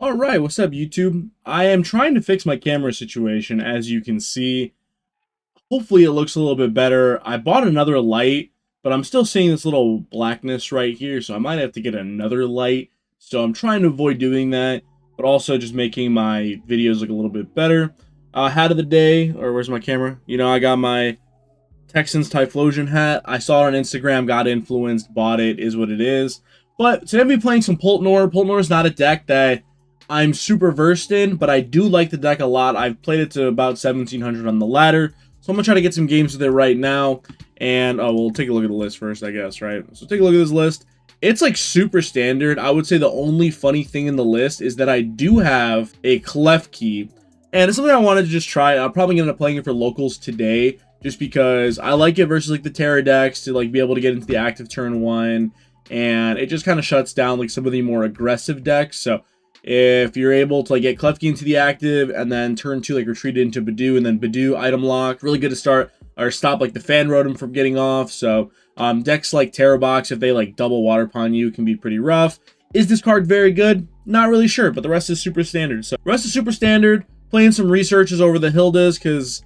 Alright, what's up YouTube? I am trying to fix my camera situation, as you can see. Hopefully it looks a little bit better. I bought another light, but I'm still seeing this little blackness right here, so I might have to get another light. So I'm trying to avoid doing that, but also just making my videos look a little bit better. Hat of the day, or where's my camera? You know, I got my Texans Typhlosion hat. I saw it on Instagram, got influenced, bought it, is what it is. But today I'm going to be playing some Pultnor. Pultnor is not a deck that I'm super versed in, but I do like the deck a lot. I've played it to about 1700 on the ladder, so I'm going to try to get some games with it right now. And we'll take a look at the list first, I guess, right? So take a look at this list. It's like super standard. I would say the only funny thing in the list is that I do have a Klefki, and it's something I wanted to just try. I'm probably going to end up playing it for locals today, just because I like it versus like the Terra decks to like be able to get into the active turn one, and it just kind of shuts down like some of the more aggressive decks. So if you're able to like get Klefki into the active and then turn 2 like retreat into Budew and then Budew item lock, really good to start or stop like the Fan Rotom from getting off. So decks like Terra Box, if they like double Water Pond you, can be pretty rough. Is this card very good? Not really sure, but the rest is super standard. So the rest is super standard. Playing some researches over the Hildas because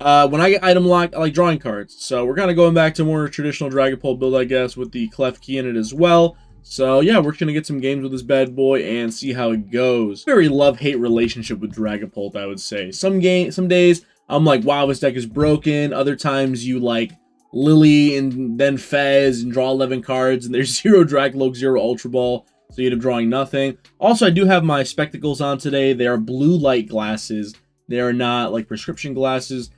when I get item locked, I like drawing cards. So we're kind of going back to more traditional Dragapult build, I guess, with the Klefki in it as well. So yeah, we're going to get some games with this bad boy and see how it goes. Very love-hate relationship with Dragapult, I would say. Some days, I'm like, wow, this deck is broken. Other times, you like Lillie and then Fez and draw 11 cards, and there's 0 Drakloak, 0 Ultra Ball, so you end up drawing nothing. Also, I do have my spectacles on today. They are blue light glasses. They are not like prescription glasses.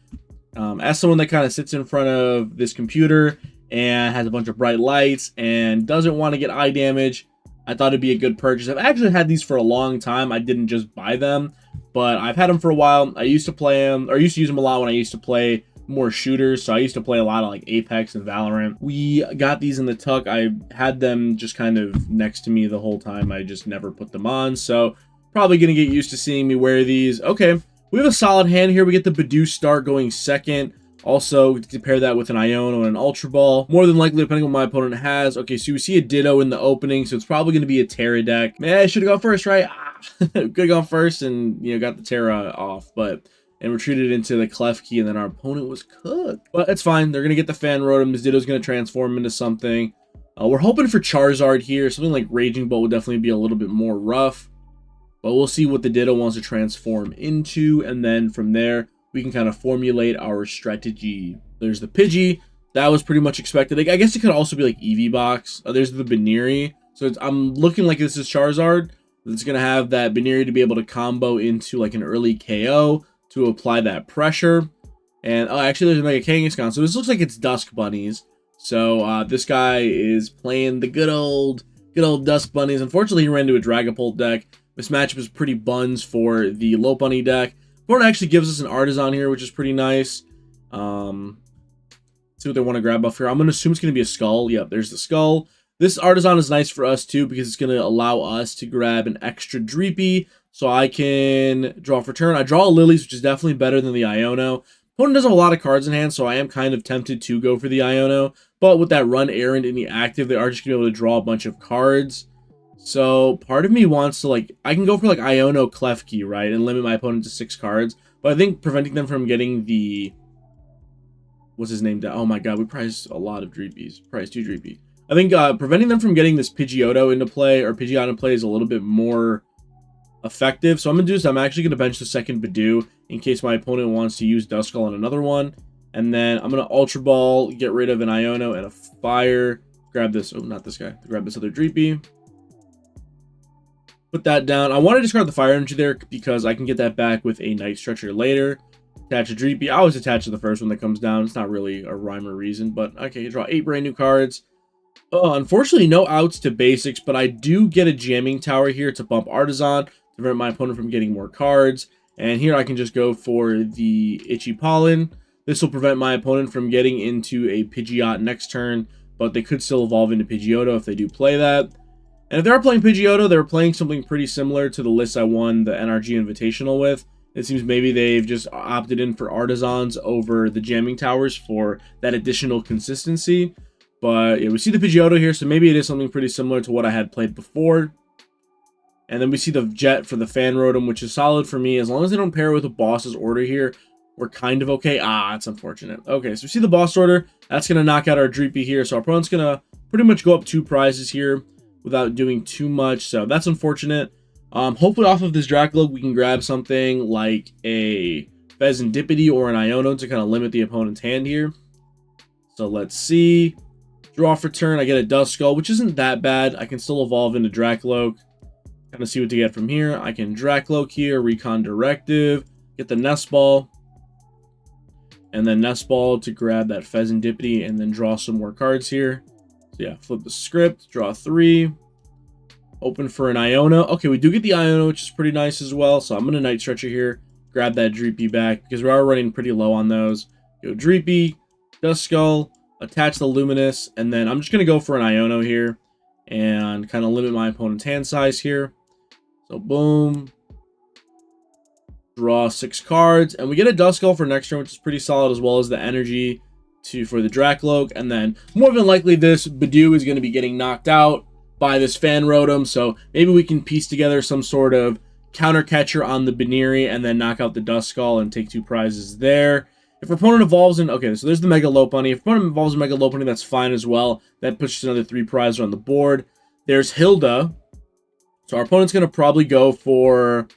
As someone that kind of sits in front of this computer and has a bunch of bright lights and doesn't want to get eye damage, I thought it'd be a good purchase. I've actually had these for a long time. I didn't just buy them, but I've had them for a while. I used to play them, or used to use them a lot when I used to play more shooters. So I used to play a lot of like Apex and Valorant. We got these in the tuck. I had them just kind of next to me the whole time. I just never put them on. So probably going to get used to seeing me wear these. Okay, we have a solid hand here. We get the Budew start going second. Also, to pair that with an Iono and an Ultra Ball. More than likely, depending on what my opponent has. Okay, so we see a Ditto in the opening, so it's probably going to be a Terra deck. Man, I should have gone first, right? Could have gone first and, you know, got the Terra off, and retreated into the Klefki, and then our opponent was cooked. But it's fine. They're going to get the Fan Rotom. This Ditto's going to transform into something. We're hoping for Charizard here. Something like Raging Bolt would definitely be a little bit more rough. But we'll see what the Ditto wants to transform into, and then from there, we can kind of formulate our strategy. There's the Pidgey. That was pretty much expected. Like, I guess it could also be like Eevee Box. There's the Baneri. So I'm looking like this is Charizard. It's going to have that Baneri to be able to combo into like an early KO to apply that pressure. And oh, actually there's a Mega Kangaskhan. So this looks like it's Dusk Bunnies. So this guy is playing the good old Dusk Bunnies. Unfortunately, he ran into a Dragapult deck. This matchup is pretty buns for the Low Bunny deck. Board actually gives us an Artisan here, which is pretty nice. See what they want to grab off here. I'm going to assume it's going to be a Skull. Yep, there's the Skull. This Artisan is nice for us, too, because it's going to allow us to grab an extra Dreepy, so I can draw for turn. I draw Lilies, which is definitely better than the Iono. Opponent does have a lot of cards in hand, so I am kind of tempted to go for the Iono. But with that Run Errand in the active, they are just going to be able to draw a bunch of cards. So part of me wants to, like, I can go for like Iono Klefki, right, and limit my opponent to 6 cards. But I think preventing them from getting the, what's his name? Oh my god, we priced a lot of Dreepies. Priced 2 Dreepy. I think preventing them from getting this Pidgeotto into play, or Pidgeot into play, is a little bit more effective. So I'm going to do this. I'm actually going to bench the second Budew in case my opponent wants to use Duskull on another one. And then I'm going to Ultra Ball, get rid of an Iono and a Fire. Grab this, oh, not this guy. Grab this other Dreepy. Put that down. I want to discard the Fire Energy there because I can get that back with a Night Stretcher later. Attach a Dreepy. I always attach to the first one that comes down. It's not really a rhyme or reason, but okay, draw 8 brand new cards. Unfortunately, no outs to basics, but I do get a Jamming Tower here to bump Artisan to prevent my opponent from getting more cards. And here I can just go for the Itchy Pollen. This will prevent my opponent from getting into a Pidgeot next turn, but they could still evolve into Pidgeotto if they do play that. And if they are playing Pidgeotto, they're playing something pretty similar to the list I won the NRG Invitational with. It seems maybe they've just opted in for Artisans over the Jamming Towers for that additional consistency. But yeah, we see the Pidgeotto here, so maybe it is something pretty similar to what I had played before. And then we see the Jet for the Fan Rotom, which is solid for me. As long as they don't pair with a boss's order here, we're kind of okay. Ah, it's unfortunate. Okay, so we see the boss order. That's going to knock out our Dreepy here. So our opponent's going to pretty much go up 2 prizes here without doing too much. So that's unfortunate. Hopefully off of this Drakloak, we can grab something like a Fezandipiti or an Iono to kind of limit the opponent's hand here. So let's see. Draw for turn. I get a Duskull, which isn't that bad. I can still evolve into Drakloak. Kind of see what to get from here. I can Drakloak here, Recon Directive, get the Nest Ball, and then Nest Ball to grab that Fezandipiti and then draw some more cards here. So yeah, flip the script, draw 3, open for an Iono. Okay, we do get the Iono, which is pretty nice as well. So I'm going to Night Stretcher here, grab that Dreepy back because we are running pretty low on those. Go Dreepy, Duskull, attach the Luminous, and then I'm just going to go for an Iono here and kind of limit my opponent's hand size here. So boom, draw 6 cards, and we get a Duskull for next turn, which is pretty solid, as well as the energy for the Drakloak. And then more than likely this Budew is going to be getting knocked out by this Fan Rotom, so maybe we can piece together some sort of counter catcher on the Buneary and then knock out the Duskull and take 2 prizes there. If our opponent evolves in, okay, so there's the Mega Lopunny. If opponent evolves in Mega Lopunny, that's fine as well. That pushes another 3 prizes on the board. There's Hilda. So our opponent's going to probably go for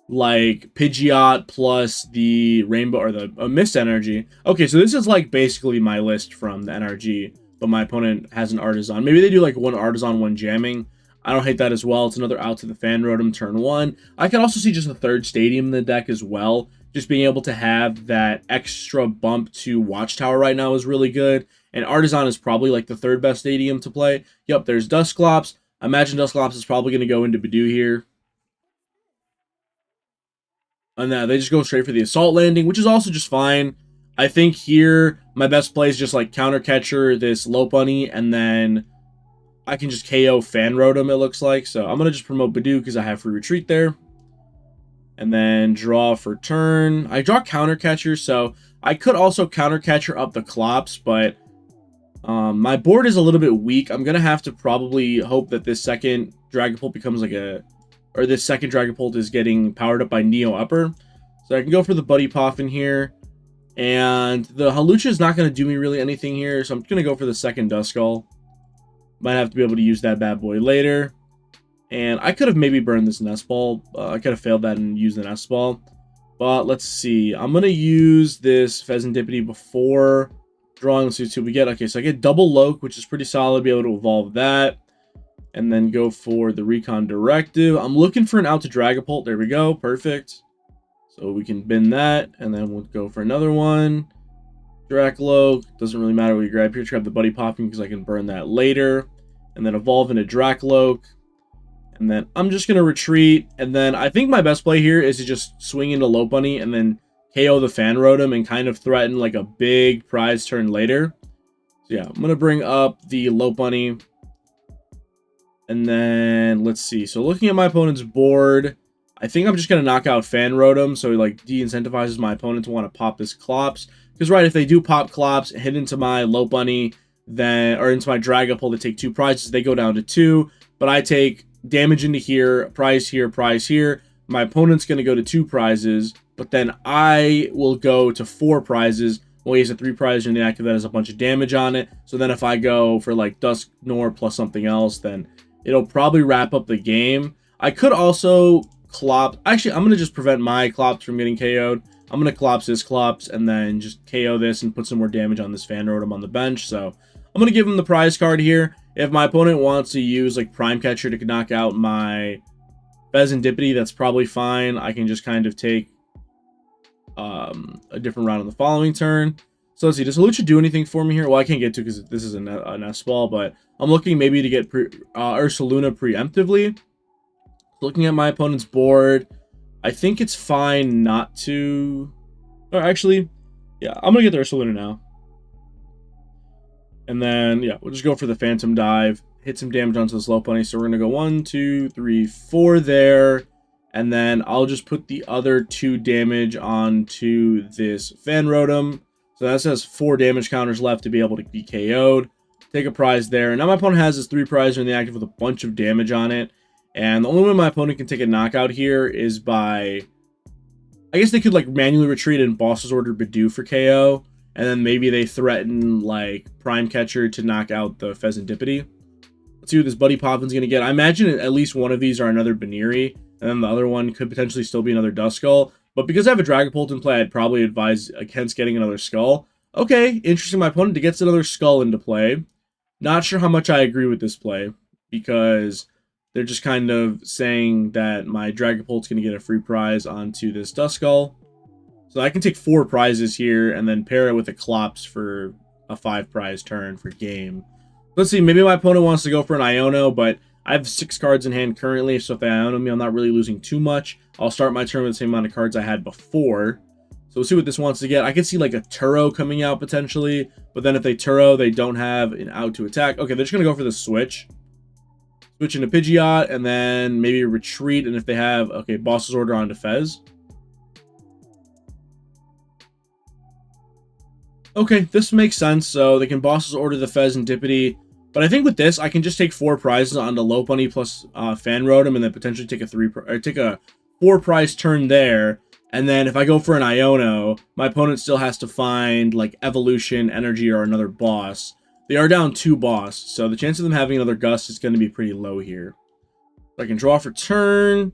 like Pidgeot plus the Rainbow or the Mist Energy. Okay, so this is like basically my list from the NRG, but my opponent has an Artisan. Maybe they do like 1 Artisan, 1 Jamming. I don't hate that as well. It's another out to the Fan Rotom turn 1. I could also see just a 3rd Stadium in the deck as well. Just being able to have that extra bump to Watchtower right now is really good. And Artisan is probably like the 3rd best Stadium to play. Yep, there's Dusclops. I imagine Dusclops is probably going to go into Budew here. And then they just go straight for the Assault Landing, which is also just fine. I think here, my best play is just like counter catcher this Lopunny, and then I can just KO Fan Rotom, it looks like. So I'm going to just promote Budew because I have free retreat there. And then draw for turn. I draw counter catcher, so I could also counter catcher up the Klops, but my board is a little bit weak. I'm going to have to probably hope that this second Dragapult becomes like or this second Dragapult is getting powered up by Neo Upper. So I can go for the Buddy Poffin here. And the Hawlucha is not going to do me really anything here, so I'm going to go for the second Duskull. Might have to be able to use that bad boy later. And I could have maybe burned this Nest Ball. I could have failed that and used the Nest Ball. But let's see. I'm going to use this Fezandipiti before drawing. Let's see what we get. Okay, so I get double Loke, which is pretty solid. Be able to evolve that. And then go for the Recon Directive. I'm looking for an out to Dragapult. There we go. Perfect. So we can bin that. And then we'll go for another one. Drakloak. Doesn't really matter what you grab here. Just grab the Buddy Popping because I can burn that later. And then evolve into Drakloak. And then I'm just going to retreat. And then I think my best play here is to just swing into Lopunny and then KO the Fan Rotom and kind of threaten like a big prize turn later. So yeah, I'm going to bring up the Lopunny. And then let's see. So looking at my opponent's board, I think I'm just going to knock out Fan Rotom. So he like de-incentivizes my opponent to want to pop this Klops. Because right, if they do pop Klops, hit into my Lopunny, then or into my Dragapult, they take 2 prizes. They go down to 2. But I take damage into here, prize here, prize here. My opponent's going to go to 2 prizes, but then I will go to 4 prizes. Well, he has a 3 prize and the active that has a bunch of damage on it. So then if I go for like Dusknoir plus something else, then it'll probably wrap up the game. I could also Clop. Actually, I'm going to just prevent my Klops from getting KO'd. I'm going to Klops this Klops and then just KO this and put some more damage on this Fan Rotom on the bench. So I'm going to give him the prize card here. If my opponent wants to use like Prime Catcher to knock out my Fezandipiti, that's probably fine. I can just kind of take a different round on the following turn. So let's see, does Hawlucha do anything for me here? Well, I can't get to because this is a Nest Ball, but I'm looking maybe to get Ursaluna preemptively. Looking at my opponent's board, I think it's fine not to... Or actually, yeah, I'm going to get the Ursaluna now. And then, yeah, we'll just go for the Phantom Dive. Hit some damage onto this Lopunny. So we're going to go 1, 2, 3, 4 there. And then I'll just put the other 2 damage onto this Fan Rotom. So that says 4 damage counters left to be able to be KO'd. Take a prize there. Now my opponent has this 3 prize in the active with a bunch of damage on it. And the only way my opponent can take a knockout here is by... I guess they could, like, manually retreat and Boss's Order Budew for KO. And then maybe they threaten, like, Prime Catcher to knock out the Fezandipiti. Let's see what this Buddy Poffin's going to get. I imagine at least one of these are another Buneary. And then the other one could potentially still be another Duskull. But because I have a Dragapult in play, I'd probably advise against getting another Skull. Okay, interesting. My opponent gets another Skull into play. Not sure how much I agree with this play. Because... they're just kind of saying that my Dragapult's going to get a free prize onto this Duskull. So I can take 4 prizes here and then pair it with a Klops for a 5 prize turn for game. Let's see, maybe my opponent wants to go for an Iono, but I have 6 cards in hand currently, so if they Iono me, I'm not really losing too much. I'll start my turn with the same amount of cards I had before. So we'll see what this wants to get. I could see like a Turo coming out potentially, but then if they Turo, they don't have an out to attack. Okay, they're just going to go for the switch. Switch into Pidgeot, and then maybe retreat, and if they have, okay, Boss's Order onto Fez. Okay, this makes sense, so they can Boss's Order the Fezandipiti, but I think with this, I can just take 4 prizes onto Lopunny plus Fan Rotom, and then potentially take a 4 prize turn there, and then if I go for an Iono, my opponent still has to find, like, Evolution, Energy, or another boss. They are down 2 boss, so the chance of them having another Gust is going to be pretty low here. So I can draw for turn,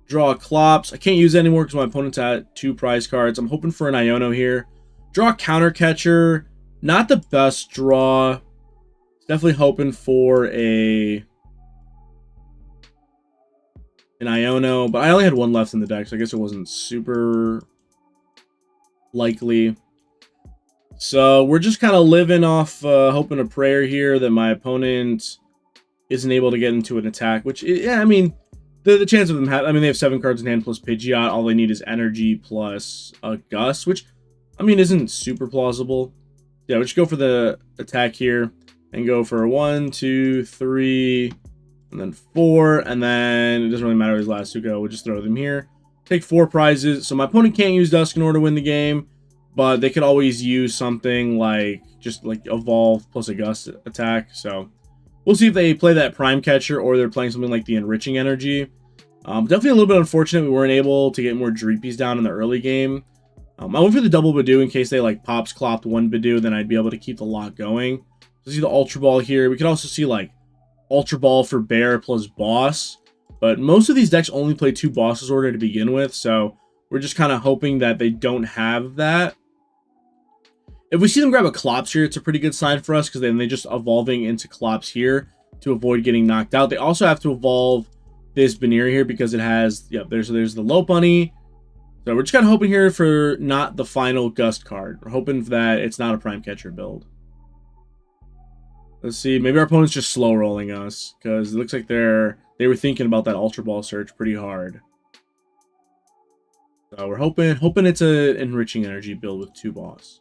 draw a Klops. I can't use it anymore because my opponent's at 2 prize cards. I'm hoping for an Iono here. Draw a Counter Catcher. Not the best draw. Definitely hoping for an Iono, but I only had 1 left in the deck, so I guess it wasn't super likely. So we're just kind of living off hoping a prayer here that my opponent isn't able to get into an attack, which, yeah, I mean, the chance of them have, I mean, they have 7 cards in hand plus Pidgeot. All they need is Energy plus a Gust, which, I mean, isn't super plausible. Yeah, we just go for the attack here and go for 1, 2, 3, and then 4, and then it doesn't really matter where these last 2 go. We'll just throw them here. Take 4 prizes. So my opponent can't use Dusknoir to win the game. But they could always use something like, just like Evolve plus a Gust attack. So we'll see if they play that Prime Catcher or they're playing something like the Enriching Energy. Definitely a little bit unfortunate we weren't able to get more Dreepies down in the early game. I went for the double Budew in case they like Pops Clopped 1 Budew, then I'd be able to keep the lock going. So see the Ultra Ball here. We could also see like Ultra Ball for Bear plus Boss. But most of these decks only play 2 Boss's Order to begin with. So we're just kind of hoping that they don't have that. If we see them grab a Klops here, it's a pretty good sign for us because then they're just evolving into Klops here to avoid getting knocked out. They also have to evolve this Buneary here because it has, yeah, there's the Lopunny. So we're just kind of hoping here for not the final Gust card. We're hoping that it's not a Prime Catcher build. Let's see, maybe our opponent's just slow rolling us because it looks like they were thinking about that Ultra Ball search pretty hard. So we're hoping it's an Enriching Energy build with 2 boss.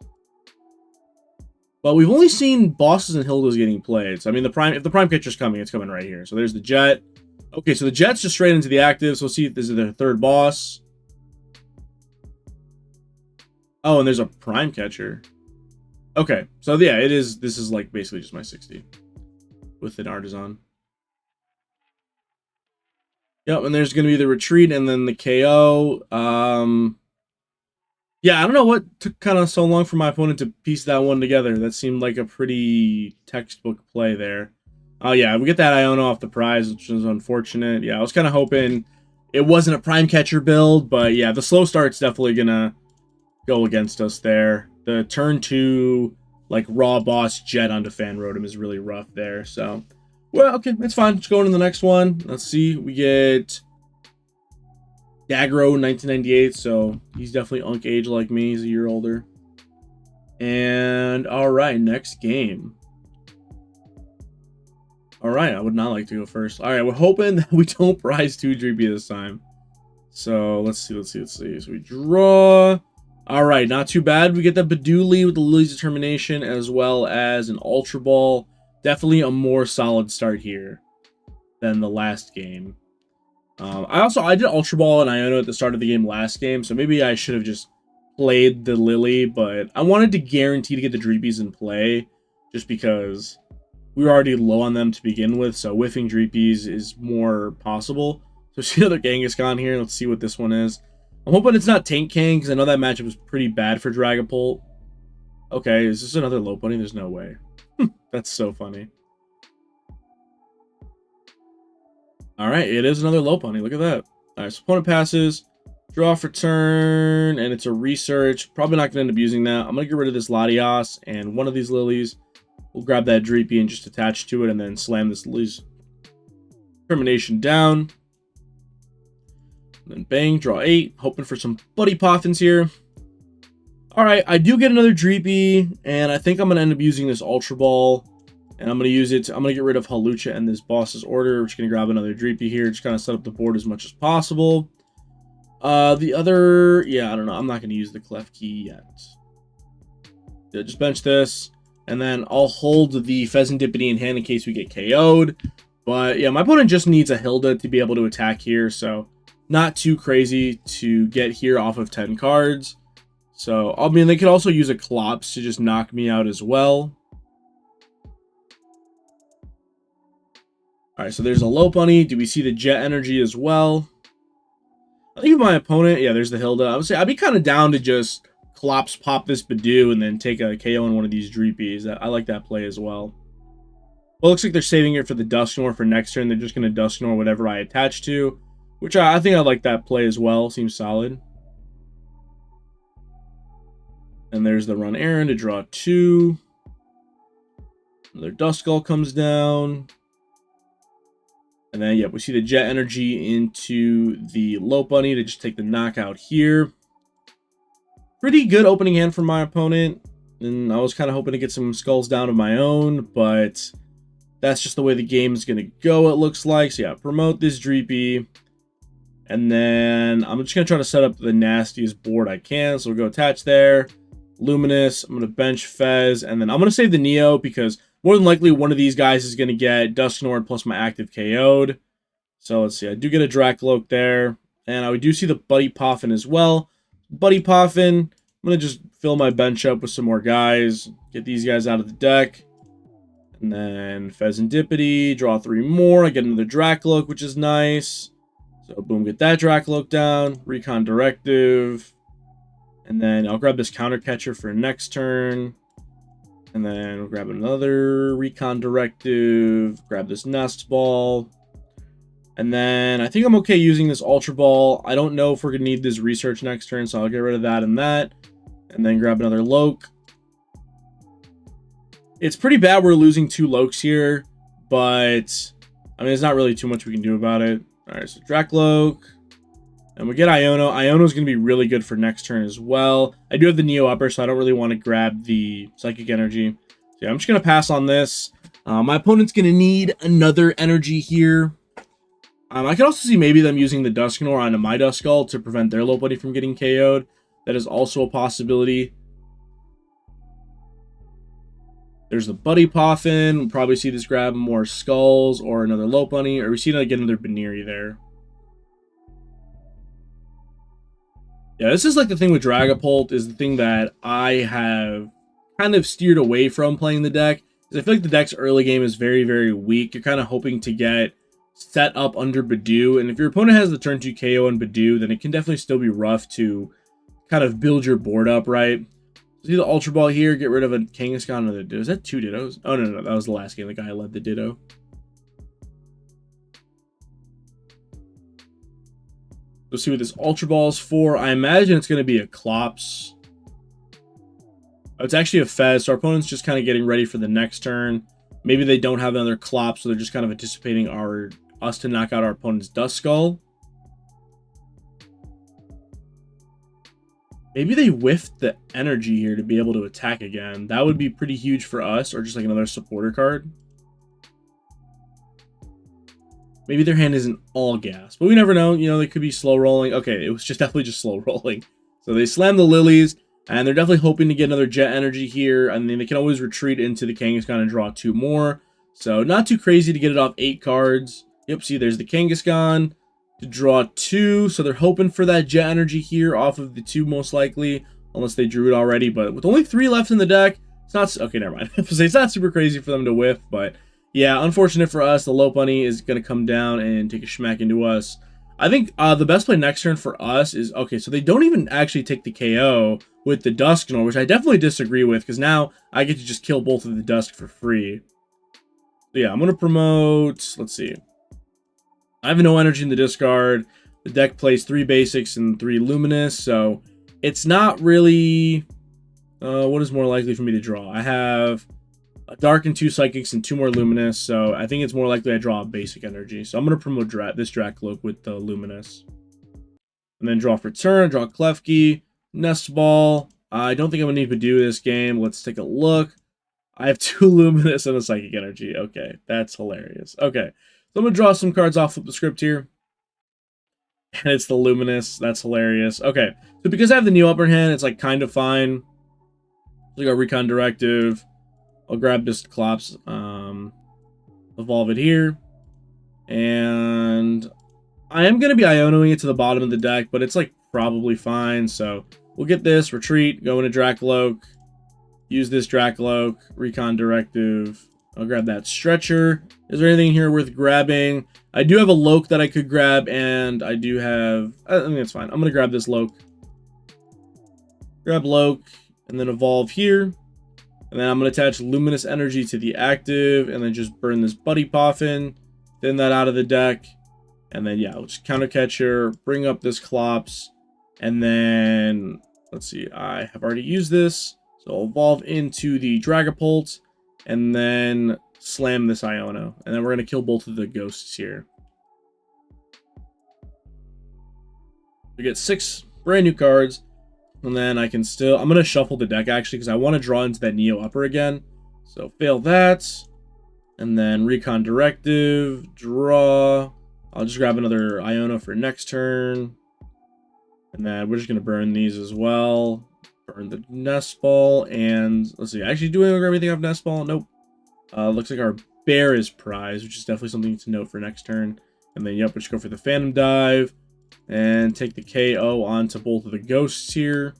But we've only seen bosses and Hildas getting played. So, I mean, if the Prime Catcher's coming, it's coming right here. So, there's the Jet. Okay, so the Jet's just straight into the active. So, we'll see if this is their 3rd boss. Oh, and there's a Prime Catcher. Okay, so, yeah, it is. This is, like, basically just my 60 with an Artisan. Yep, and there's going to be the Retreat and then the KO. Yeah, I don't know what took kind of so long for my opponent to piece that one together. That seemed like a pretty textbook play there. Oh, yeah, we get that Iono off the prize, which is unfortunate. Yeah, I was kind of hoping it wasn't a Prime Catcher build, but yeah, the slow start's definitely going to go against us there. The turn 2, like, raw boss Jet onto Fan Rotom is really rough there, so... Well, okay, it's fine. Let's go into the next one. Let's see, we get... Dagro, 1998, so he's definitely Unk age like me. He's a year older. And, alright, next game. Alright, I would not like to go first. Alright, we're hoping that we don't prize 2 Dreepy this time. So, let's see. So we draw. Alright, not too bad. We get the Budew with the Lillie's Determination, as well as an Ultra Ball. Definitely a more solid start here than the last game. I did Ultra Ball and Iono at the start of the game last game, so maybe I should have just played the Lillie, but I wanted to guarantee to get the Dreepies in play, just because we were already low on them to begin with, so whiffing Dreepies is more possible. So see another Kangaskhan here. Let's see what this one is. I'm hoping it's not Tank Kang, because I know that matchup was pretty bad for Dragapult. Okay, is this another Lopunny? There's no way. That's so funny. Alright, it is another Lopunny. Look at that. Alright, so opponent passes. Draw for turn, and it's a research. Probably not going to end up using that. I'm going to get rid of this Latias and one of these Lilies. We'll grab that Dreepy and just attach to it, and then slam this Lily's Termination down. And then bang, draw 8. Hoping for some Buddy Poffins here. Alright, I do get another Dreepy, and I think I'm going to end up using this Ultra Ball. And I'm going to use it. I'm going to get rid of Hawlucha and this Boss's Order. We're just going to grab another Dreepy here. Just kind of set up the board as much as possible. The other... Yeah, I don't know. I'm not going to use the Klefki yet. Yeah, just bench this. And then I'll hold the Fezandipiti in hand in case we get KO'd. But yeah, my opponent just needs a Hilda to be able to attack here. So not too crazy to get here off of 10 cards. So, I mean, they could also use a Klops to just knock me out as well. Alright, so there's a Lopunny. Do we see the Jet Energy as well? I think if my opponent... Yeah, there's the Hilda. I would say I'd be kind of down to just Klops pop this Budew and then take a KO on one of these Dreepies. I like that play as well. Well, it looks like they're saving it for the Dusknoir for next turn. They're just going to Dusknoir whatever I attach to. Which I think I like that play as well. Seems solid. And there's the run errand to draw 2. Another Duskull comes down. And then, yeah, we see the Jet Energy into the Lopunny to just take the knockout here. Pretty good opening hand for my opponent. And I was kind of hoping to get some skulls down of my own, but that's just the way the game is going to go, it looks like. So, yeah, promote this Dreepy. And then I'm just going to try to set up the nastiest board I can. So we'll go attach there. Luminous. I'm going to bench Fez. And then I'm going to save the Neo because more than likely one of these guys is going to get Dusknoir plus my active KO'd. So let's see. I do get a Drakloak there. And I do see the Buddy Poffin as well. Buddy Poffin. I'm going to just fill my bench up with some more guys. Get these guys out of the deck. And then Fezandipiti. Draw 3 more. I get another Drakloak, which is nice. So boom, get that Drakloak down. Recon Directive. And then I'll grab this Counter Catcher for next turn. And then we'll grab another Recon Directive. Grab this Nest Ball. And then I think I'm okay using this Ultra Ball. I don't know if we're going to need this Research next turn, so I'll get rid of that and that. And then grab another Loke. It's pretty bad we're losing 2 Lokes here, but I mean, there's not really too much we can do about it. All right, so Drakloak. And we get Iono. Iono's going to be really good for next turn as well. I do have the Neo Upper, so I don't really want to grab the Psychic Energy. So yeah, I'm just going to pass on this. My opponent's going to need another energy here. I could also see maybe them using the Dusknoir onto my Duskull to prevent their Lopunny from getting KO'd. That is also a possibility. There's the Buddy Poffin. We'll probably see this grab more Skulls or another Lopunny. Or we see get another Baneri there. Yeah, this is like the thing with Dragapult is the thing that I have kind of steered away from playing the deck. Because I feel like the deck's early game is very, very weak. You're kind of hoping to get set up under Budew. And if your opponent has the turn 2 KO on Budew, then it can definitely still be rough to kind of build your board up, right? See the Ultra Ball here, get rid of a Kangaskhan and a Ditto. Is that 2 Dittos? Oh, no, that was the last game. The guy led the Ditto. Let's see what this Ultra Ball is for. I imagine it's going to be a Klops. Oh, it's actually a Fez, so our opponent's just kind of getting ready for the next turn. Maybe they don't have another Klops, so they're just kind of anticipating us to knock out our opponent's Duskull. Maybe they whiffed the energy here to be able to attack again. That would be pretty huge for us, or just like another supporter card. Maybe their hand isn't all gas, but we never know. You know, they could be slow rolling. Okay, it was just definitely just slow rolling. So they slam the Lilies, and they're definitely hoping to get another Jet Energy here. And then they can always retreat into the Kangaskhan and draw 2 more. So not too crazy to get it off 8 cards. Yep, see, there's the Kangaskhan to draw 2. So they're hoping for that Jet Energy here off of the 2 most likely, unless they drew it already. But with only 3 left in the deck, it's not... Okay, never mind. It's not super crazy for them to whiff, but Yeah, unfortunate for us, the Lopunny is going to come down and take a smack into us. I think the best play next turn for us is, okay, so they don't even actually take the KO with the Dusknoir, which I definitely disagree with, because now I get to just kill both of the Dusk for free. So yeah, I'm going to promote, let's see. I have no energy in the discard. The deck plays 3 basics and 3 luminous, so it's not really... what is more likely for me to draw? I have a dark and 2 psychics and 2 more luminous, so I think it's more likely I draw a basic energy. So I'm going to promote this Drakloak with the luminous. And then draw for turn, draw Klefki, Nest Ball. I don't think I'm going to need Budew this game. Let's take a look. I have 2 luminous and a psychic energy. Okay, that's hilarious. Okay, so I'm going to draw some cards off, flip the script here. And it's the luminous. That's hilarious. Okay, so because I have the Neo Upper hand, it's like kind of fine. We got Recon Directive. I'll grab Dusclops, evolve it here. And I am going to be Ionoing it to the bottom of the deck, but it's like probably fine. So we'll get this, retreat, go into Drakloak, use this Drakloak, Recon Directive. I'll grab that Stretcher. Is there anything here worth grabbing? I do have a Loke that I could grab, and I do have... I think that's fine. I'm going to grab this Loke. Grab Loke, and then evolve here. And then I'm going to attach Luminous Energy to the active, and then just burn this Buddy Poffin, thin that out of the deck. And then, yeah, we'll just Counter Catcher, bring up this Dusclops, and then, let's see, I have already used this. So I'll evolve into the Dragapult, and then slam this Iono. And then we're going to kill both of the ghosts here. We get 6 brand new cards. And then I can still... I'm going to shuffle the deck, actually, because I want to draw into that Neo Upper again. So fail that. And then Recon Directive, draw. I'll just grab another Iono for next turn. And then we're just going to burn these as well. Burn the Nest Ball. And let's see. Actually, do we grab anything off Nest Ball? Nope. Looks like our bear is prize, which is definitely something to note for next turn. And then, yep, we'll just go for the Phantom Dive. And take the KO onto both of the ghosts here.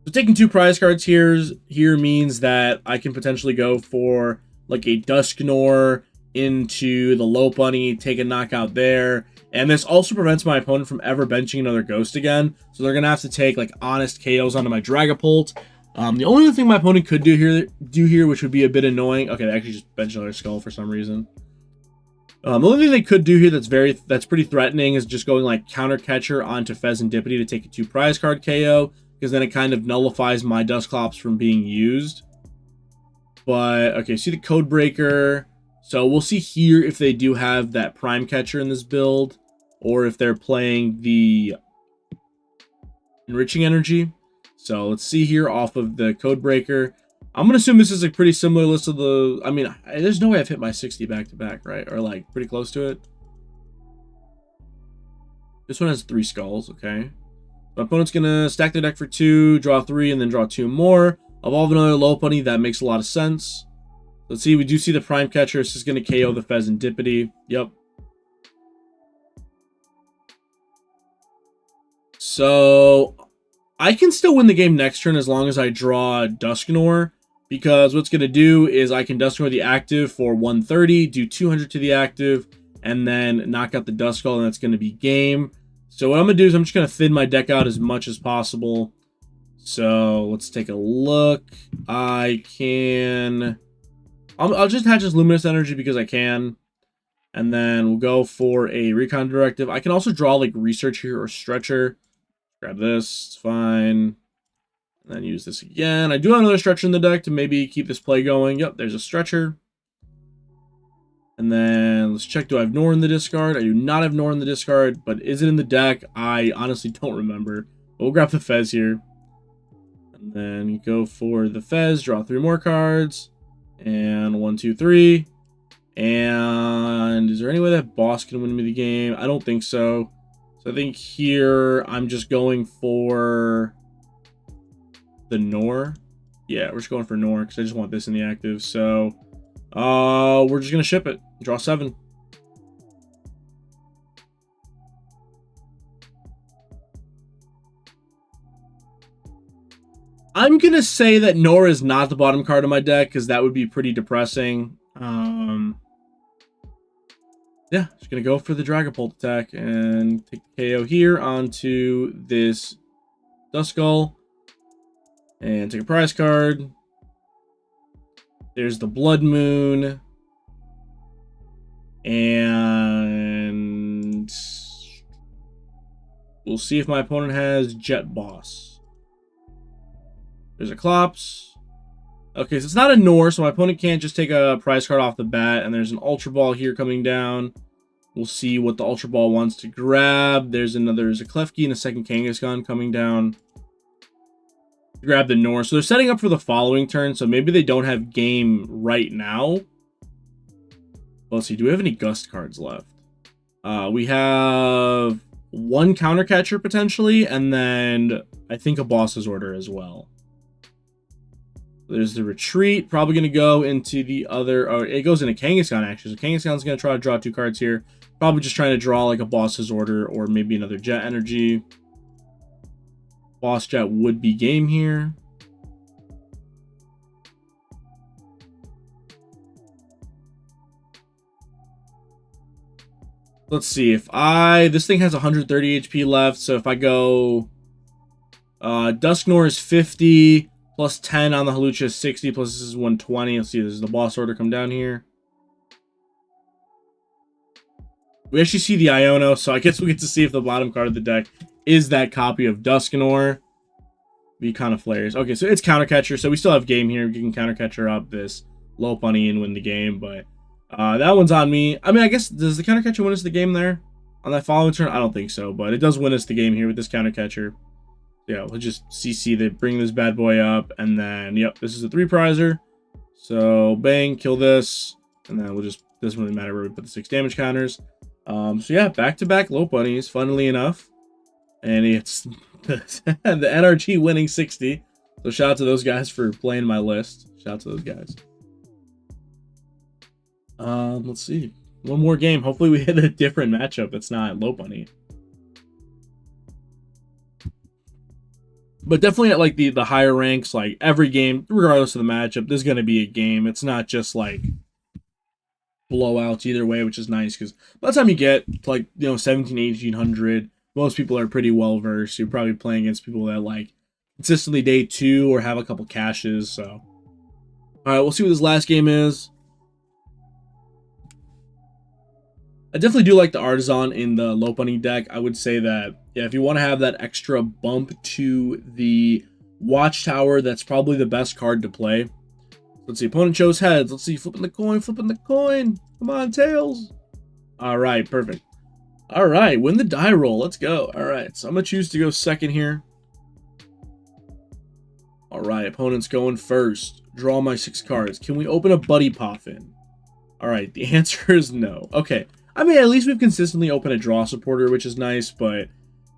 So taking 2 prize cards here means that I can potentially go for like a Dusknoir into the Lopunny, take a knockout there. And this also prevents my opponent from ever benching another ghost again. So they're going to have to take like honest KOs onto my Dragapult. The only other thing my opponent could do here, which would be a bit annoying. Okay, they actually just benched another Skull for some reason. The only thing they could do here that's pretty threatening is just going like Counter Catcher onto Fezandipiti to take a 2 prize card KO, because then it kind of nullifies my Dusclops from being used. But okay, see the Code Breaker. So we'll see here if they do have that Prime Catcher in this build, or if they're playing the Enriching Energy. So let's see here off of the Code Breaker. I'm going to assume this is a pretty similar list of the... I mean, there's no way I've hit my 60 back-to-back, right? Or, like, pretty close to it. This one has 3 skulls, okay. My opponent's going to stack the deck for 2, draw 3, and then draw 2 more. Evolve another Lopunny. That makes a lot of sense. Let's see. We do see the Prime Catcher. This is going to KO the Fezandipiti. Yep. So, I can still win the game next turn as long as I draw Dusknoir. Because what's going to do is I can Dusknoir the active for 130, do 200 to the active, and then knock out the Duskull, and that's going to be game. So what I'm going to do is I'm just going to thin my deck out as much as possible. So let's take a look. I'll just attach this Luminous Energy because I can. And then we'll go for a Recon Directive. I can also draw like Research here or Stretcher. Grab this, it's fine. And then use this again. I do have another Stretcher in the deck to maybe keep this play going. Yep, there's a Stretcher. And then let's check, do I have Nor in the discard? I do not have Nor in the discard, but is it in the deck? I honestly don't remember. But we'll grab the Fez here. And then go for the Fez, draw 3 more cards. And 1, 2, 3. And is there any way that boss can win me the game? I don't think so. So I think here I'm just going for the Nor. Yeah, we're just going for Nor because I just want this in the active. So we're just going to ship it. Draw 7. I'm going to say that Nora is not the bottom card of my deck, because that would be pretty depressing. Yeah, just going to go for the Dragapult attack and take the KO here onto this Duskull. And take a prize card. There's the Bloodmoon. And we'll see if my opponent has Jet Boss. There's a Klops. Okay, so it's not a Nor, so my opponent can't just take a prize card off the bat. And there's an Ultra Ball here coming down. We'll see what the Ultra Ball wants to grab. There's a Klefki and a second Kangaskhan coming down. Grab the Nor. So they're setting up for the following turn, so maybe they don't have game right now. Let's see, do we have any Gust cards left? We have one Counter Catcher potentially, and then I think a Boss's Order as well. There's the Retreat, probably going to go into the other, oh, it goes into Kangaskhan actually, so Kangaskhan's going to try to draw 2 cards here. Probably just trying to draw like a Boss's Order or maybe another Jet Energy. Boss Jet would be game here. Let's see, if this thing has 130 HP left, so if I go Dusknoir is 50 plus 10 on the Hawlucha is 60 plus this is 120. Let's see, this is the Boss Order come down here. We actually see the Iono, so I guess we get to see if the bottom card of the deck is that copy of Dusknoir. Be kind of flares. Okay, so it's Counter Catcher, so we still have game here. We can Counter Catcher up this low bunny and win the game, but that one's on me. I mean, I guess, does the Counter Catcher win us the game there on that following turn? I don't think so, but it does win us the game here with this Counter Catcher. Yeah, we'll just CC, they bring this bad boy up, and then, yep, this is a 3-prizer. So, bang, kill this, and then we'll just, doesn't really matter where we put the 6 damage counters. So yeah, back-to-back low bunnies, funnily enough. And it's the NRG winning 60. So shout out to those guys for playing my list. Shout out to those guys. Let's see. One more game. Hopefully we hit a different matchup that's not low bunny. But definitely at like the higher ranks, like every game, regardless of the matchup, there's going to be a game. It's not just like blowouts either way, which is nice because by the time you get to like, 17, 1800, most people are pretty well versed. You're probably playing against people that like consistently day 2 or have a couple caches. So, all right, we'll see what this last game is. I definitely do like the Artisan in the low bunny deck. I would say that, yeah, if you want to have that extra bump to the Watchtower, that's probably the best card to play. Let's see, opponent chose heads. Let's see, flipping the coin. Come on, tails. All right, perfect. All right, win the die roll. Let's go. All right, so I'm going to choose to go second here. All right, opponent's going first. Draw my 6 cards. Can we open a Buddy Poffin? All right, the answer is no. Okay, I mean, at least we've consistently opened a draw supporter, which is nice, but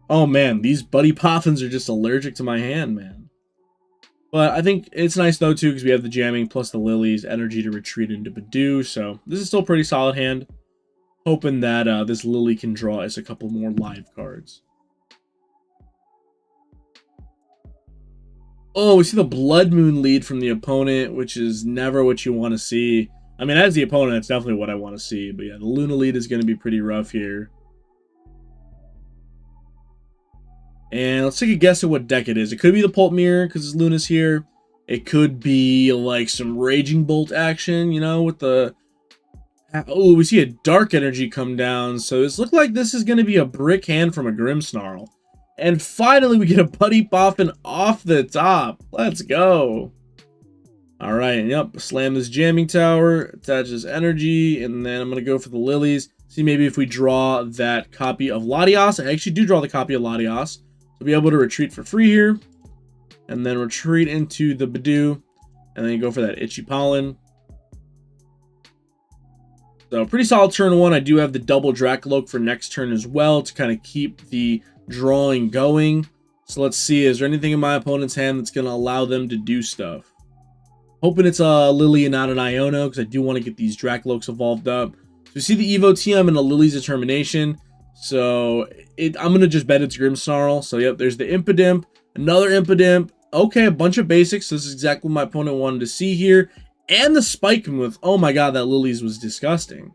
oh man, these Buddy Poffins are just allergic to my hand, man. But I think it's nice though too, because we have the jamming plus the Lillie's energy to retreat into Budew, so this is still a pretty solid hand. Hoping that this Lillie can draw us a couple more live cards. Oh, we see the Bloodmoon lead from the opponent, which is never what you want to see. I mean, as the opponent, that's definitely what I want to see. But yeah, the Luna lead is going to be pretty rough here. And let's take a guess at what deck it is. It could be the Pulp Mirror, because Luna's here. It could be like some Raging Bolt action, with the... Oh, we see a Dark Energy come down. So this looks like this is going to be a brick hand from a Grimmsnarl. And finally, we get a Buddy Poffin off the top. Let's go. All right, yep, slam this Jamming Tower, attaches energy, and then I'm going to go for the Lilies. See maybe if we draw that copy of Latias. I actually do draw the copy of Latias. So be able to retreat for free here. And then retreat into the Budew. And then you go for that Itchy Pollen. So pretty solid turn 1. I do have the double Drakloak for next turn as well to kind of keep the drawing going. So let's see, is there anything in my opponent's hand that's going to allow them to do stuff? Hoping it's a Lillie and not an Iono, because I do want to get these Draklokes evolved up. So we see the Evo TM and a Lillie's Determination. So I'm going to just bet it's Grimmsnarl. So yep, there's the Impidimp, another Impidimp, Okay, a bunch of basics. This is exactly what my opponent wanted to see here. And the Spikemuth. Oh my god, that Lillie's was disgusting.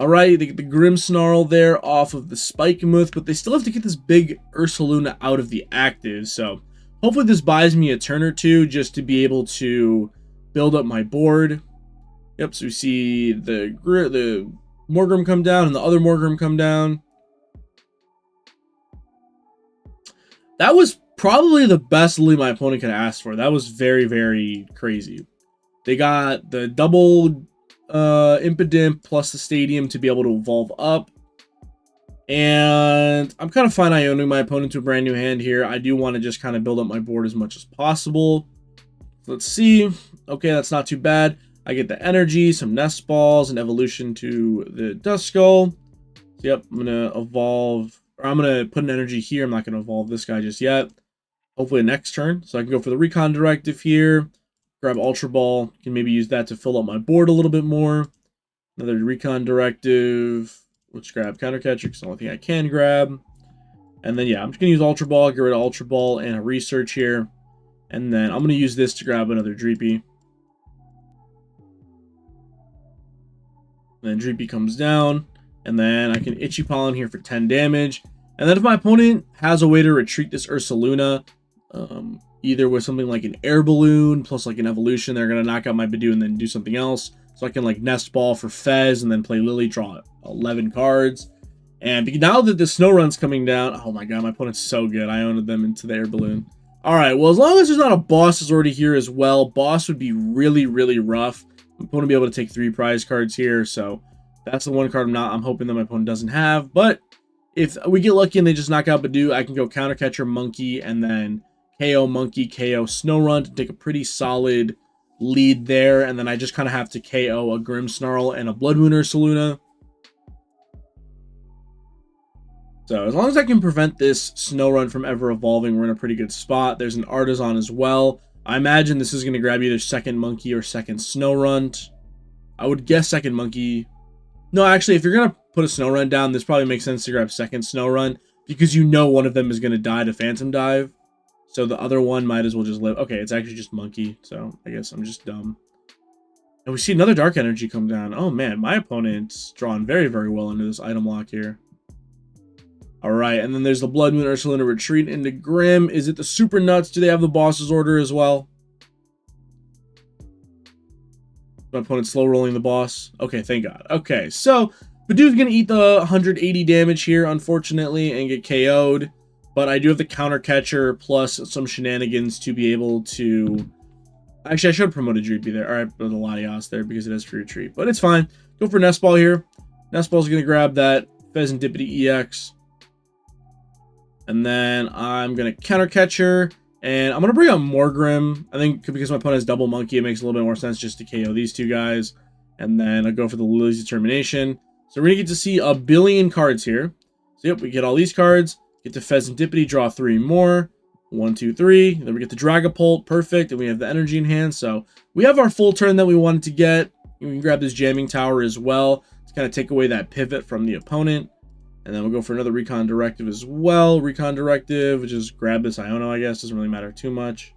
Alright, they get the Grimmsnarl there off of the Spikemuth, but they still have to get this big Ursaluna out of the active, so hopefully this buys me a turn or two just to be able to build up my board. Yep, so we see the Morgrim come down and the other Morgrim come down. That was probably the best Lillie my opponent could ask for. That was very, very crazy. They got the double Impidimp plus the Stadium to be able to evolve up. And I'm kind of fine Ioning my opponent to a brand new hand here. I do want to just kind of build up my board as much as possible. Let's see. Okay, that's not too bad. I get the energy, some Nest Balls, and evolution to the Duskull. So, yep, I'm going to evolve, or I'm going to put an energy here. I'm not going to evolve this guy just yet. Hopefully next turn. So I can go for the Recon Directive here. Grab Ultra Ball. Can maybe use that to fill up my board a little bit more. Another Recon Directive. Let's grab Counter Catcher because it's the only thing I can grab. And then, yeah, I'm just going to use Ultra Ball. Get rid of Ultra Ball and a Research here. And then I'm going to use this to grab another Dreepy. And then Dreepy comes down. And then I can Itchy Pollen here for 10 damage. And then if my opponent has a way to retreat this Ursaluna, either with something like an Air Balloon plus like an Evolution, they're going to knock out my Budew and then do something else. So I can like Nest Ball for Fez and then play Lillie, draw 11 cards. And now that the Snow Run's coming down, oh my god, my opponent's so good. I owned them into the Air Balloon. Alright, well, as long as there's not a boss that's already here as well, boss would be really, really rough. My opponent would be able to take 3 prize cards here, so that's the one card I'm hoping that my opponent doesn't have. But if we get lucky and they just knock out Budew, I can go Counter Catcher Monkey and then KO Monkey, KO Snow Run to take a pretty solid lead there. And then I just kind of have to KO a Grimmsnarl and a Bloodmoon Ursaluna. So as long as I can prevent this Snow Run from ever evolving, we're in a pretty good spot. There's an Artisan as well. I imagine this is going to grab either second Monkey or second Snow Run. I would guess second Monkey. No, actually, if you're going to put a Snow Run down, this probably makes sense to grab second Snow Run because you know one of them is going to die to Phantom Dive. So the other one might as well just live. Okay, it's actually just Monkey, so I guess I'm just dumb. And we see another Dark Energy come down. Oh man, my opponent's drawn very, very well into this item lock here. Alright, and then there's the Bloodmoon Ursaluna retreat into Grim. Is it the Super Nuts? Do they have the boss's order as well? My opponent's slow rolling the boss. Okay, thank God. Okay, so Budew's going to eat the 180 damage here, unfortunately, and get KO'd. But I do have the Counter Catcher plus some shenanigans to be able to... Actually, I should have promoted Dreepy there. Alright, the Latias there because it has free retreat. But it's fine. Go for Nest Ball here. Nest Ball's going to grab that Fezandipiti EX. And then I'm going to Counter Catcher. And I'm going to bring out Morgrim. I think because my opponent has double Monkey, it makes a little bit more sense just to KO these two guys. And then I'll go for the Lillie's Determination. So we're going to get to see a billion cards here. So yep, we get all these cards. Get to Fezandipiti, draw 3 more. 1, 2, 3. Then we get the Dragapult, perfect. And we have the energy in hand. So we have our full turn that we wanted to get. We can grab this Jamming Tower as well to kind of take away that pivot from the opponent. And then we'll go for another Recon Directive as well. Recon Directive, which is grab this Iono, I guess. Doesn't really matter too much.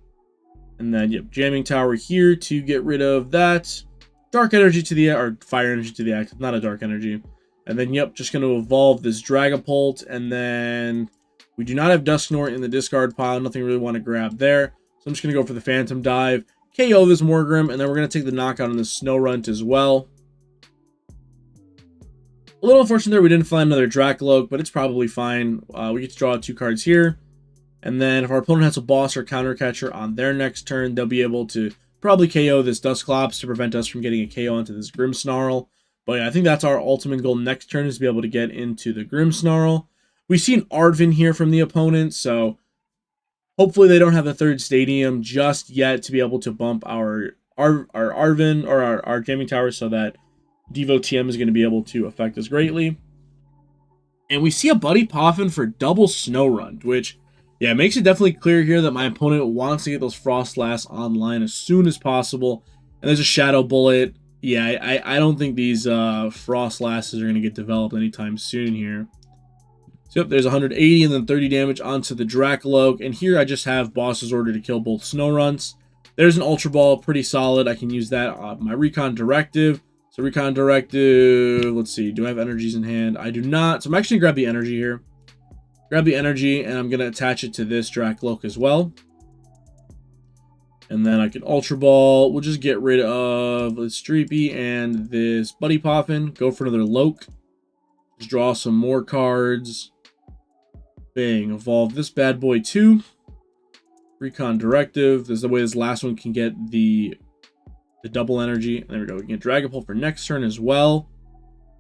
And then, yep, Jamming Tower here to get rid of that. Dark Energy to the... or Fire Energy to the active, not a Dark Energy. And then, yep, just going to evolve this Dragapult. And then we do not have Dusknoir in the discard pile. Nothing really want to grab there. So I'm just going to go for the Phantom Dive. KO this Morgrim. And then we're going to take the knockout on the Snow Runt as well. A little unfortunate there, we didn't find another Drakloak, but it's probably fine. We get to draw 2 cards here. And then if our opponent has a boss or counter catcher on their next turn, they'll be able to probably KO this Dusclops to prevent us from getting a KO onto this Grimmsnarl. But yeah, I think that's our ultimate goal next turn is to be able to get into the Grimmsnarl. We've seen Arvin here from the opponent, so hopefully they don't have the 3rd Stadium just yet to be able to bump our Arvin or our Jamming Tower so that Devo TM is going to be able to affect us greatly. And we see a Buddy Poffin for double Snow Run, which, yeah, makes it definitely clear here that my opponent wants to get those Frost Lasts online as soon as possible. And there's a Shadow Bullet. Yeah, I don't think these Frost Lasts are going to get developed anytime soon here. So yep, there's 180 and then 30 damage onto the Drakloak. And here I just have Boss's Order to kill both Snorunt. There's an Ultra Ball, pretty solid. I can use that on my Recon Directive. So Recon Directive, let's see, do I have energies in hand? I do not. So I'm actually going to grab the energy here. Grab the energy, and I'm going to attach it to this Drakloak as well. And then I can Ultra Ball. We'll just get rid of this Dreepy and this Buddy Poffin. Go for another Loke. Just draw some more cards. Bang. Evolve this bad boy too. Recon Directive. This is the way this last one can get the double energy. There we go. We can get Dragapult for next turn as well.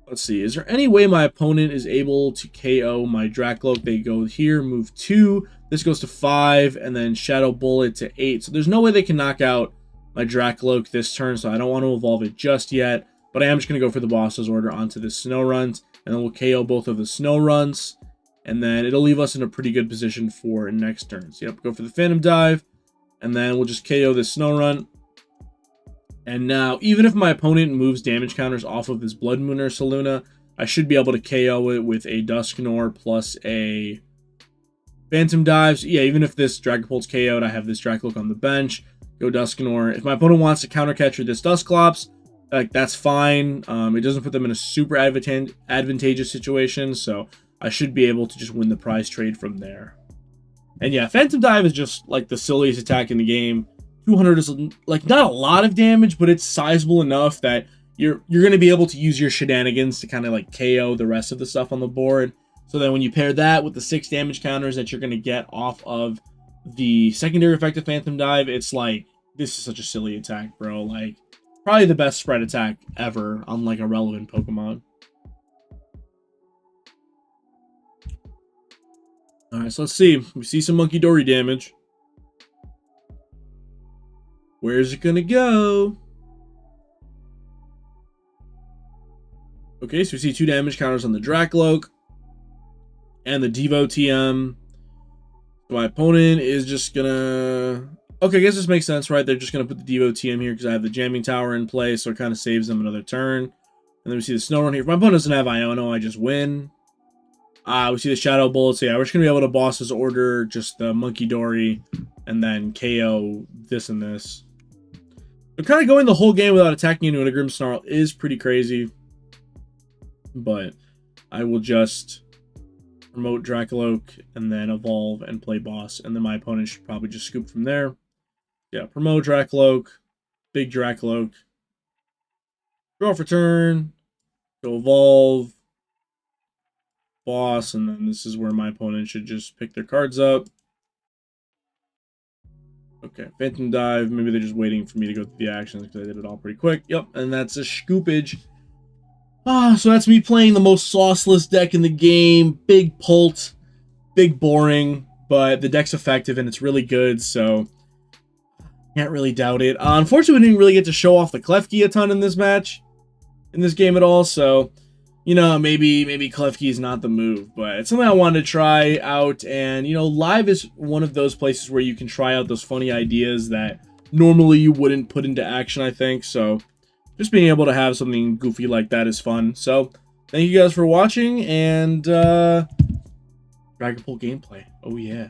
Let's see. Is there any way my opponent is able to KO my Drakloak? They go here, move 2. This goes to 5, and then Shadow Bullet to 8. So there's no way they can knock out my Drakloak this turn, so I don't want to evolve it just yet. But I am just going to go for the Boss's Order onto this Snorunt, and then we'll KO both of the Snowrunts, and then it'll leave us in a pretty good position for next turn. So yep, go for the Phantom Dive, and then we'll just KO this Snorunt. And now, even if my opponent moves damage counters off of this Bloodmoon Ursaluna, I should be able to KO it with a Dusknoir plus a Phantom Dive. So yeah, even if this Dragapult's KO'd, I have this Drakloak on the bench. Go Dusknoir. If my opponent wants to counter catch with this Dusclops, like, that's fine. It doesn't put them in a super advantageous situation, so I should be able to just win the prize trade from there. And yeah, Phantom Dive is just like the silliest attack in the game. 200 is like not a lot of damage, but it's sizable enough that you're going to be able to use your shenanigans to kind of like KO the rest of the stuff on the board. So then when you pair that with the 6 damage counters that you're going to get off of the secondary effect of Phantom Dive, it's like, this is such a silly attack, bro. Like, probably the best spread attack ever on like a relevant Pokemon. Alright, so let's see. We see some Monkey Dory damage. Where's it gonna go? Okay, so we see 2 damage counters on the Drakloak and the Devo TM. My opponent is just gonna... Okay, I guess this makes sense, right? They're just gonna put the Devo TM here because I have the Jamming Tower in place, so it kind of saves them another turn. And then we see the Snorunt here. If my opponent doesn't have Iono, I just win. We see the Shadow Bullet. So yeah, we're just gonna be able to Boss's Order just the Monkey Dory and then KO this and this. So kind of going the whole game without attacking into a Grimmsnarl is pretty crazy. But I will just promote Drakloak and then evolve and play boss. And then my opponent should probably just scoop from there. Yeah, promote Drakloak, big Drakloak. Draw for turn. Go evolve. Boss. And then this is where my opponent should just pick their cards up. Okay, Phantom Dive. Maybe they're just waiting for me to go through the actions because I did it all pretty quick. Yep, and that's a scoopage. So that's me playing the most sauceless deck in the game. Big Pult, big boring, but the deck's effective and it's really good, so can't really doubt it. Unfortunately, we didn't really get to show off the Klefki a ton in this match, in this game at all, so, you know, maybe Klefki is not the move, but it's something I wanted to try out, and, you know, live is one of those places where you can try out those funny ideas that normally you wouldn't put into action, I think, so just being able to have something goofy like that is fun. So, thank you guys for watching, and Dragapult gameplay. Oh, yeah.